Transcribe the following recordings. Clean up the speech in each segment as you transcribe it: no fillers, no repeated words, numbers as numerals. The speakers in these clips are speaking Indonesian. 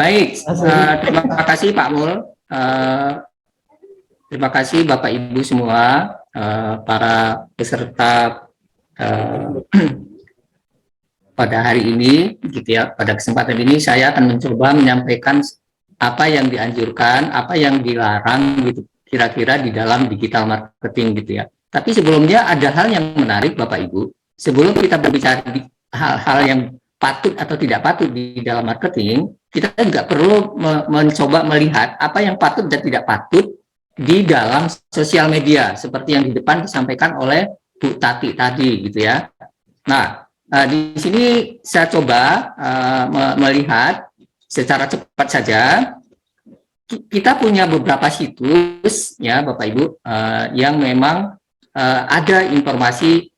Baik, terima kasih Pak Mul. Terima kasih Bapak Ibu semua, para peserta pada hari ini, gitu ya. Pada kesempatan ini saya akan mencoba menyampaikan apa yang dianjurkan, apa yang dilarang, gitu, kira-kira di dalam digital marketing, gitu ya. Tapi sebelumnya ada hal yang menarik Bapak Ibu. Sebelum kita berbicara di hal-hal yang patut atau tidak patut di dalam marketing, kita juga perlu mencoba melihat apa yang patut dan tidak patut di dalam sosial media, seperti yang di depan disampaikan oleh Bu Tati tadi, gitu ya. Nah, di sini saya coba melihat secara cepat saja. Kita punya beberapa situs, ya Bapak Ibu, yang memang ada informasi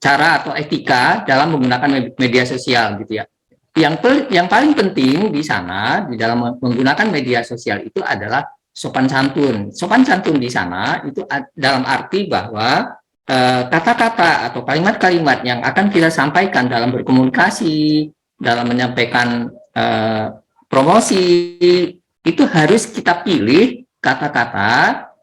cara atau etika dalam menggunakan media sosial, gitu ya. Yang paling penting di sana di dalam menggunakan media sosial itu adalah sopan santun. Sopan santun di sana itu dalam arti bahwa kata-kata atau kalimat-kalimat yang akan kita sampaikan dalam berkomunikasi, dalam menyampaikan promosi, itu harus kita pilih kata-kata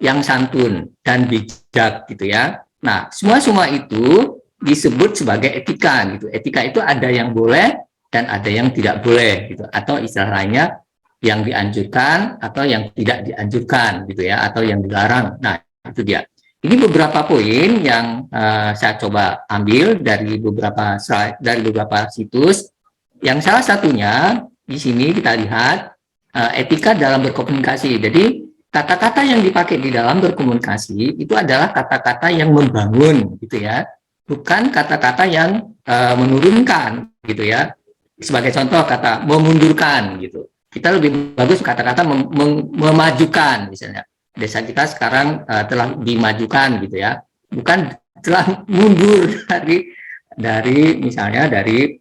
yang santun dan bijak, gitu ya. Nah, semua itu disebut sebagai etika, gitu. Etika itu ada yang boleh dan ada yang tidak boleh, gitu. Atau istilah lainnya yang dianjurkan atau yang tidak dianjurkan, gitu ya, atau yang dilarang. Nah, itu dia. Ini beberapa poin yang saya coba ambil dari beberapa slide, dari beberapa situs. Yang salah satunya di sini kita lihat etika dalam berkomunikasi. Jadi kata-kata yang dipakai di dalam berkomunikasi itu adalah kata-kata yang membangun, gitu ya, bukan kata-kata yang menurunkan, gitu ya. Sebagai contoh kata memundurkan, gitu. Kita lebih bagus kata-kata memajukan, misalnya. Desa kita sekarang telah dimajukan, gitu ya, bukan telah mundur dari misalnya dari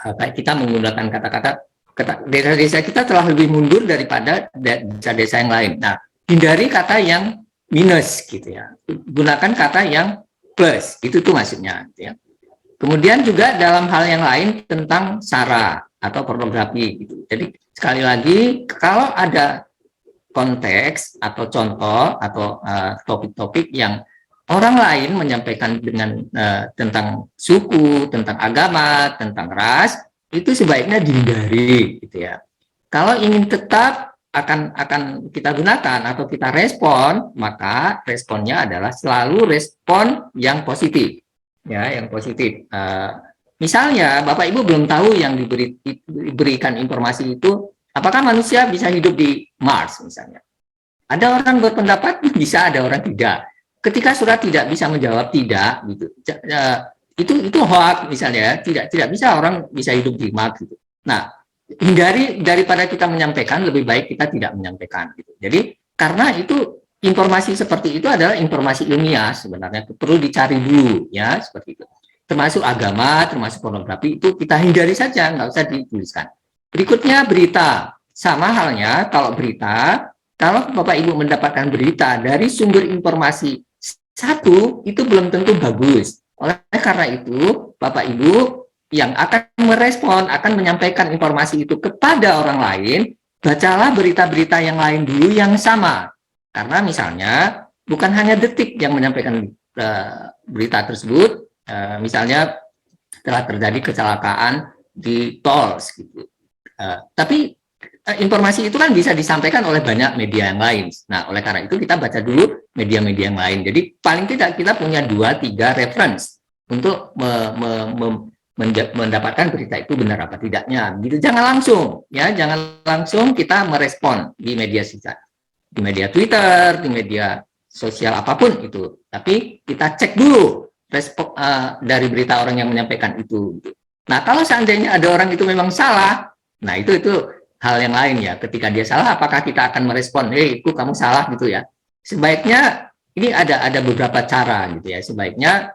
kayak kita menggunakan kata-kata desa-desa kita telah lebih mundur daripada desa-desa yang lain. Nah, hindari kata yang minus, gitu ya. Gunakan kata yang plus, itu tuh maksudnya, gitu ya. Kemudian juga dalam hal yang lain tentang sara atau pornografi, gitu. Jadi sekali lagi kalau ada konteks atau contoh atau topik-topik yang orang lain menyampaikan dengan tentang suku, tentang agama, tentang ras, itu sebaiknya dihindari, gitu ya. Kalau ingin tetap akan kita gunakan atau kita respon, maka responnya adalah selalu respon yang positif, ya, yang positif. Misalnya Bapak Ibu belum tahu yang diberikan informasi itu, apakah manusia bisa hidup di Mars misalnya. Ada orang berpendapat bisa, ada orang tidak. Ketika surat tidak bisa menjawab tidak, gitu, itu hoax misalnya, tidak bisa orang bisa hidup di Mars, gitu. Nah, hindari, daripada kita menyampaikan, lebih baik kita tidak menyampaikan, gitu. Jadi karena itu informasi seperti itu adalah informasi ilmiah sebenarnya, perlu dicari dulu, ya, seperti itu. Termasuk agama, termasuk pornografi, itu kita hindari saja, nggak usah dituliskan. Berikutnya berita, sama halnya kalau berita. Kalau Bapak Ibu mendapatkan berita dari sumber informasi satu, itu belum tentu bagus. Oleh karena itu, Bapak Ibu yang akan merespon, akan menyampaikan informasi itu kepada orang lain, bacalah berita-berita yang lain dulu yang sama. Karena misalnya, bukan hanya Detik yang menyampaikan berita tersebut, misalnya telah terjadi kecelakaan di tol, gitu. Tapi informasi itu kan bisa disampaikan oleh banyak media yang lain. Nah, oleh karena itu kita baca dulu media-media yang lain. Jadi paling tidak kita punya 2-3 reference untuk mendapatkan berita itu benar apa tidaknya. Gitu. Jangan langsung, ya, jangan langsung kita merespon di media sosial, di media Twitter, di media sosial apapun itu. Tapi kita cek dulu respon dari berita orang yang menyampaikan itu. Nah, kalau seandainya ada orang itu memang salah, nah itu hal yang lain, ya. Ketika dia salah, apakah kita akan merespon, itu kamu salah, gitu ya. Sebaiknya ini ada beberapa cara, gitu ya. Sebaiknya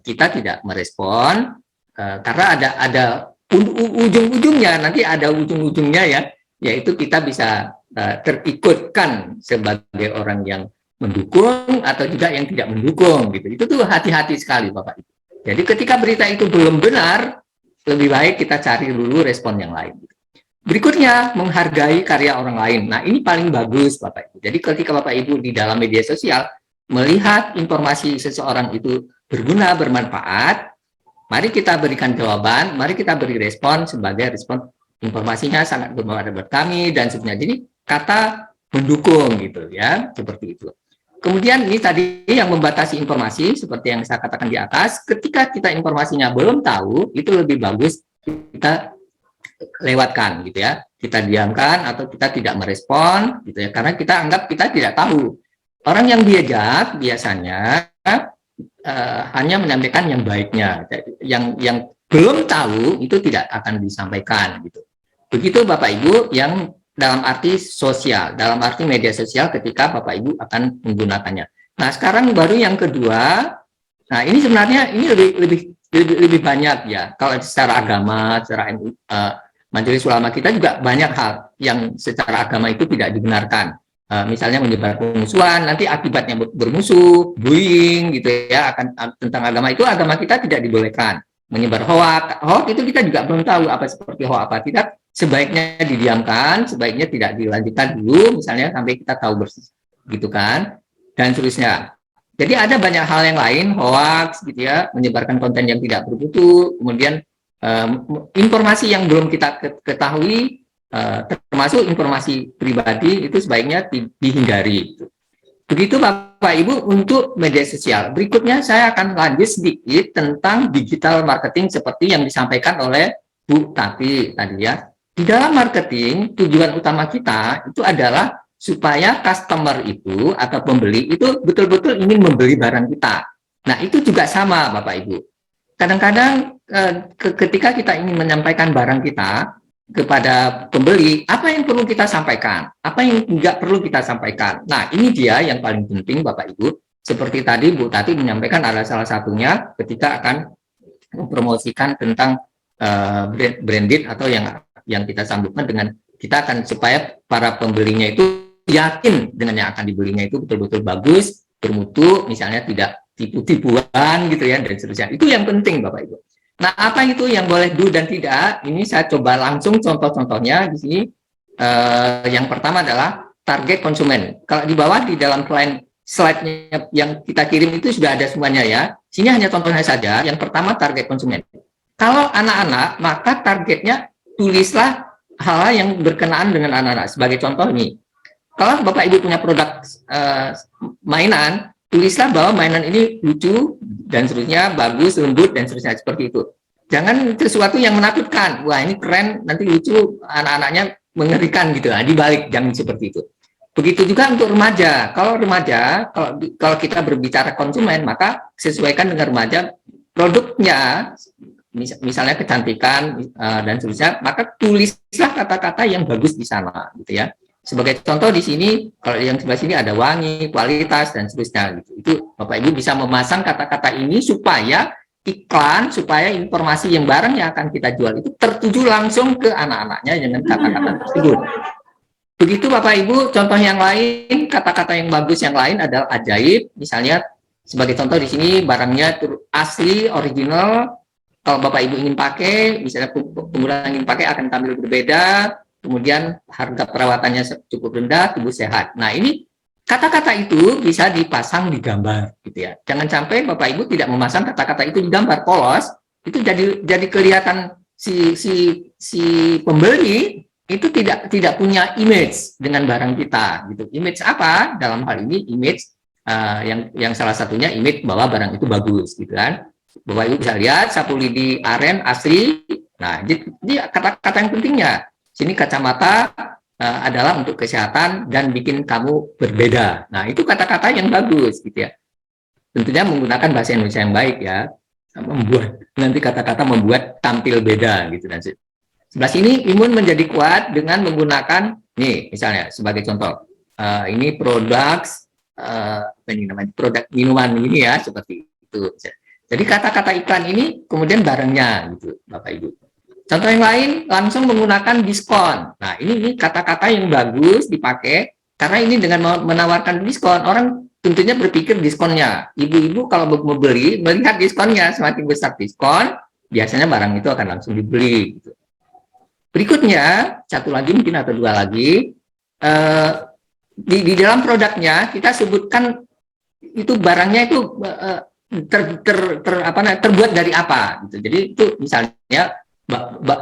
kita tidak merespon karena ada ujung-ujungnya, nanti ada ujung-ujungnya, ya. Yaitu kita bisa terikutkan sebagai orang yang mendukung atau juga yang tidak mendukung, gitu. Itu tuh hati-hati sekali, Bapak Ibu. Jadi ketika berita itu belum benar, lebih baik kita cari dulu respon yang lain. Berikutnya, menghargai karya orang lain. Nah, ini paling bagus, Bapak Ibu. Jadi, ketika Bapak Ibu di dalam media sosial melihat informasi seseorang itu berguna, bermanfaat, mari kita berikan jawaban, mari kita beri respon sebagai respon informasinya sangat bermanfaat buat kami dan sebenarnya. Jadi, kata mendukung gitu ya, seperti itu. Kemudian ini tadi yang membatasi informasi seperti yang saya katakan di atas, ketika kita informasinya belum tahu, itu lebih bagus kita lewatkan gitu ya. Kita diamkan atau kita tidak merespon gitu ya, karena kita anggap kita tidak tahu. Orang yang bijak biasanya hanya menyampaikan yang baiknya, yang belum tahu itu tidak akan disampaikan gitu. Begitu Bapak Ibu yang dalam arti sosial, dalam arti media sosial ketika Bapak Ibu akan menggunakannya. Nah, sekarang baru yang kedua. Nah, ini sebenarnya ini lebih banyak ya. Kalau secara agama, secara Majelis Ulama kita juga banyak hal yang secara agama itu tidak dibenarkan. Misalnya menyebar permusuhan, nanti akibatnya bermusuh, bullying gitu ya, akan tentang agama itu, agama kita tidak dibolehkan. Menyebar hoak itu kita juga belum tahu apa seperti hoak apa tidak, sebaiknya didiamkan, sebaiknya tidak dilanjutkan dulu, misalnya sampai kita tahu bersih, gitu kan, dan seterusnya. Jadi ada banyak hal yang lain, hoax gitu ya, menyebarkan konten yang tidak bermutu, kemudian informasi yang belum kita ketahui, termasuk informasi pribadi itu sebaiknya dihindari. Begitu Bapak Ibu untuk media sosial. Berikutnya saya akan lanjut sedikit tentang digital marketing seperti yang disampaikan oleh Bu Tati tadi ya. Di dalam marketing, tujuan utama kita itu adalah supaya customer itu atau pembeli itu betul-betul ingin membeli barang kita. Nah, itu juga sama Bapak Ibu. Kadang-kadang ketika kita ingin menyampaikan barang kita kepada pembeli, apa yang perlu kita sampaikan, apa yang tidak perlu kita sampaikan. Nah, ini dia yang paling penting Bapak Ibu. Seperti tadi Bu Tati menyampaikan ada salah satunya ketika akan mempromosikan tentang branded atau yang kita sambungkan dengan kita akan supaya para pembelinya itu yakin dengan yang akan dibelinya itu betul-betul bagus, bermutu, misalnya tidak tipu-tipuan gitu ya, dan seterusnya. Itu yang penting Bapak Ibu. Nah, apa itu yang boleh do dan tidak? Ini saya coba langsung contoh-contohnya di sini. Yang pertama adalah target konsumen. Kalau di bawah di dalam slide-nya yang kita kirim itu sudah ada semuanya ya. Sini hanya contohnya saja. Yang pertama target konsumen. Kalau anak-anak, maka targetnya tulislah hal-hal yang berkenaan dengan anak-anak. Sebagai contoh nih, kalau Bapak Ibu punya produk mainan, tulislah bahwa mainan ini lucu dan seterusnya, bagus, lembut dan seterusnya, seperti itu. Jangan sesuatu yang menakutkan. Wah, ini keren, nanti lucu, anak-anaknya mengerikan gitu. Nah, dibalik, jangan seperti itu. Begitu juga untuk remaja. Kalau remaja, kalau kita berbicara konsumen, maka sesuaikan dengan remaja produknya, misalnya kecantikan dan seterusnya, maka tulislah kata-kata yang bagus di sana, gitu ya. Sebagai contoh di sini, kalau yang sebelah sini ada wangi, kualitas, dan seterusnya. Gitu. Itu Bapak Ibu bisa memasang kata-kata ini supaya iklan, supaya informasi yang barang yang akan kita jual itu tertuju langsung ke anak-anaknya dengan kata-kata tersebut. Begitu Bapak Ibu, contoh yang lain, kata-kata yang bagus yang lain adalah ajaib. Misalnya, sebagai contoh di sini, barangnya asli, original. Kalau Bapak Ibu ingin pakai, misalnya pengguna ingin pakai akan tampil berbeda, kemudian harga perawatannya cukup rendah, tubuh sehat. Nah, ini kata-kata itu bisa dipasang di gambar, gitu ya. Jangan sampai Bapak Ibu tidak memasang kata-kata itu di gambar polos, itu jadi kelihatan si pembeli itu tidak punya image dengan barang kita, gitu. Image apa? Dalam hal ini image yang salah satunya image bahwa barang itu bagus, gitu kan. Bapak Ibu bisa lihat sapu lidi aren asli. Nah, jadi kata-kata yang pentingnya. Sini kacamata adalah untuk kesehatan dan bikin kamu berbeda. Nah, itu kata-kata yang bagus gitu ya. Tentunya menggunakan bahasa Indonesia yang baik ya. Membuat nanti kata-kata membuat tampil beda gitu dan sebelah sini imun menjadi kuat dengan menggunakan nih misalnya sebagai contoh ini produk apa ini namanya produk minuman ini ya seperti itu. Jadi kata-kata iklan ini kemudian barangnya gitu Bapak Ibu. Contoh yang lain, langsung menggunakan diskon. Nah, ini kata-kata yang bagus dipakai, karena ini dengan menawarkan diskon, orang tentunya berpikir diskonnya. Ibu-ibu kalau mau beli, melihat diskonnya, semakin besar diskon, biasanya barang itu akan langsung dibeli. Gitu. Berikutnya, satu lagi mungkin atau dua lagi, di dalam produknya kita sebutkan itu barangnya itu terbuat dari apa gitu. Jadi itu misalnya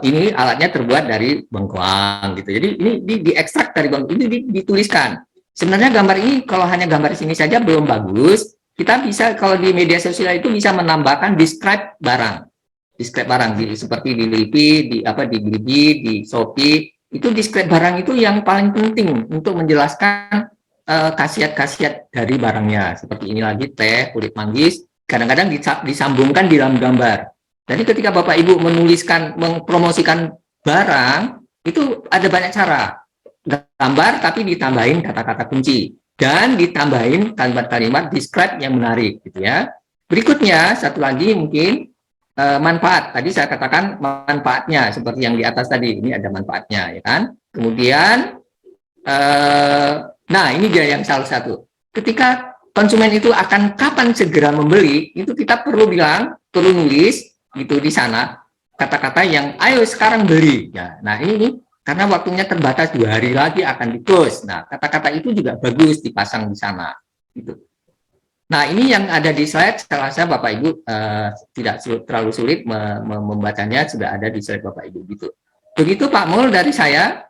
ini alatnya terbuat dari bengkoang gitu. Jadi ini diekstrak dari bengkoang, ini dituliskan. Sebenarnya gambar ini kalau hanya gambar sini saja belum bagus. Kita bisa kalau di media sosial itu bisa menambahkan describe barang. Describe barang seperti di Lipi, di Blibli, di Shopee, itu describe barang itu yang paling penting untuk menjelaskan khasiat-khasiat dari barangnya. Seperti ini lagi teh, kulit manggis, kadang-kadang disambungkan di dalam gambar. Jadi ketika Bapak Ibu menuliskan, mempromosikan barang, itu ada banyak cara. Gambar tapi ditambahin kata-kata kunci dan ditambahin kalimat-kalimat describe yang menarik gitu ya. Berikutnya satu lagi mungkin manfaat. Tadi saya katakan manfaatnya seperti yang di atas tadi, ini ada manfaatnya ya kan. Kemudian nah ini dia yang salah satu. Ketika konsumen itu akan kapan segera membeli, itu kita perlu bilang, perlu nulis gitu di sana kata-kata yang ayo sekarang beli. Ya, nah ini karena waktunya terbatas 2 hari lagi akan di-close. Nah, kata-kata itu juga bagus dipasang di sana. Gitu. Nah, ini yang ada di slide, saya rasa Bapak Ibu tidak terlalu sulit membacanya, sudah ada di slide Bapak Ibu. Gitu. Begitu Pak Mul dari saya.